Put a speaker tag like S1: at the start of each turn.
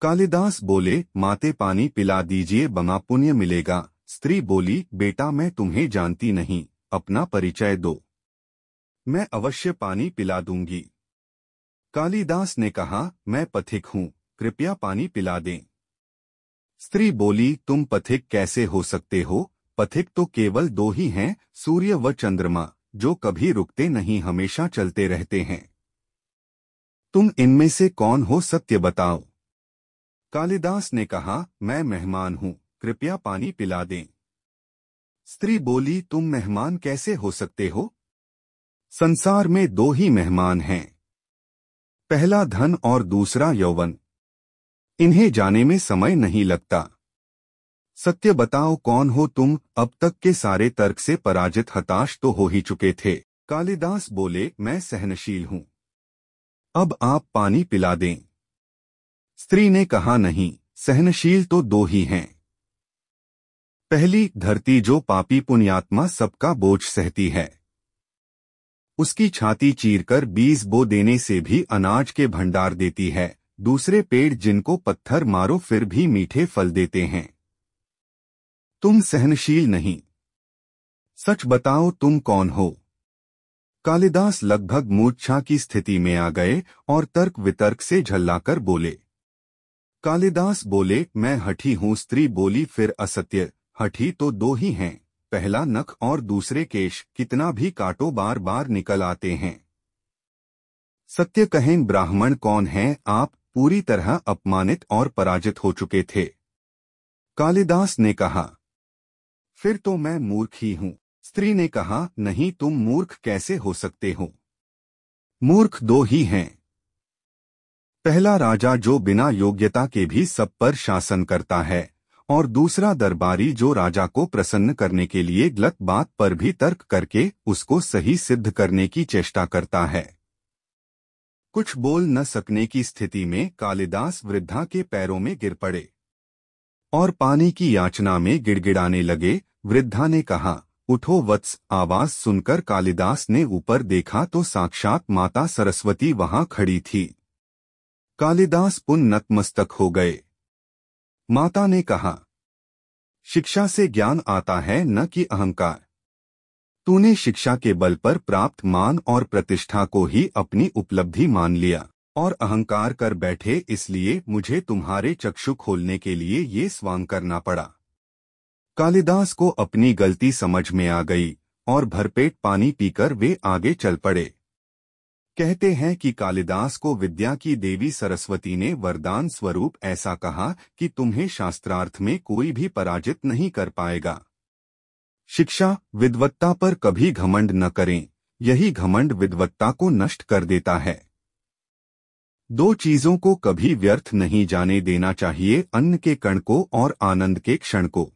S1: कालिदास बोले, माते पानी पिला दीजिए, बमा पुण्य मिलेगा। स्त्री बोली, बेटा मैं तुम्हें जानती नहीं, अपना परिचय दो, मैं अवश्य पानी पिला दूंगी। कालिदास ने कहा, मैं पथिक हूँ, कृपया पानी पिला दें। स्त्री बोली, तुम पथिक कैसे हो सकते हो? पथिक तो केवल दो ही हैं, सूर्य व चंद्रमा, जो कभी रुकते नहीं, हमेशा चलते रहते हैं। तुम इनमें से कौन हो, सत्य बताओ। कालिदास ने कहा, मैं मेहमान हूँ, कृपया पानी पिला दें। स्त्री बोली, तुम मेहमान कैसे हो सकते हो? संसार में दो ही मेहमान हैं, पहला धन और दूसरा यौवन, इन्हें जाने में समय नहीं लगता। सत्य बताओ, कौन हो तुम? अब तक के सारे तर्क से पराजित हताश तो हो ही चुके थे। कालिदास बोले, मैं सहनशील हूँ, अब आप पानी पिला दें। स्त्री ने कहा, नहीं, सहनशील तो दो ही हैं। पहली धरती, जो पापी पुण्यात्मा सबका बोझ सहती है, उसकी छाती चीरकर बीज बो देने से भी अनाज के भंडार देती है। दूसरे पेड़, जिनको पत्थर मारो फिर भी मीठे फल देते हैं। तुम सहनशील नहीं, सच बताओ तुम कौन हो? कालिदास लगभग मूर्छा की स्थिति में आ गए और तर्क वितर्क से झल्लाकर बोले। कालिदास बोले, मैं हठी हूँ। स्त्री बोली, फिर असत्य, हठी तो दो ही हैं, पहला नख और दूसरे केश, कितना भी काटो बार बार निकल आते हैं। सत्य कहें, ब्राह्मण कौन हैं आप? पूरी तरह अपमानित और पराजित हो चुके थे। कालिदास ने कहा, फिर तो मैं मूर्ख ही हूँ। स्त्री ने कहा, नहीं, तुम मूर्ख कैसे हो सकते हो? मूर्ख दो ही हैं, पहला राजा, जो बिना योग्यता के भी सब पर शासन करता है, और दूसरा दरबारी, जो राजा को प्रसन्न करने के लिए गलत बात पर भी तर्क करके उसको सही सिद्ध करने की चेष्टा करता है। कुछ बोल न सकने की स्थिति में कालिदास वृद्धा के पैरों में गिर पड़े और पानी की याचना में गिड़गिड़ाने लगे। वृद्धा ने कहा, उठो वत्स। आवाज सुनकर कालिदास ने ऊपर देखा तो साक्षात माता सरस्वती वहां खड़ी थी। कालिदास पुन नतमस्तक हो गए। माता ने कहा, शिक्षा से ज्ञान आता है, न कि अहंकार। तूने शिक्षा के बल पर प्राप्त मान और प्रतिष्ठा को ही अपनी उपलब्धि मान लिया और अहंकार कर बैठे, इसलिए मुझे तुम्हारे चक्षु खोलने के लिए ये स्वांग करना पड़ा। कालिदास को अपनी गलती समझ में आ गई और भरपेट पानी पीकर वे आगे चल पड़े। कहते हैं कि कालिदास को विद्या की देवी सरस्वती ने वरदान स्वरूप ऐसा कहा कि तुम्हें शास्त्रार्थ में कोई भी पराजित नहीं कर पाएगा। शिक्षा, विद्वत्ता पर कभी घमंड न करें, यही घमंड विद्वत्ता को नष्ट कर देता है। दो चीजों को कभी व्यर्थ नहीं जाने देना चाहिए, अन्न के कण को और आनंद के क्षण को।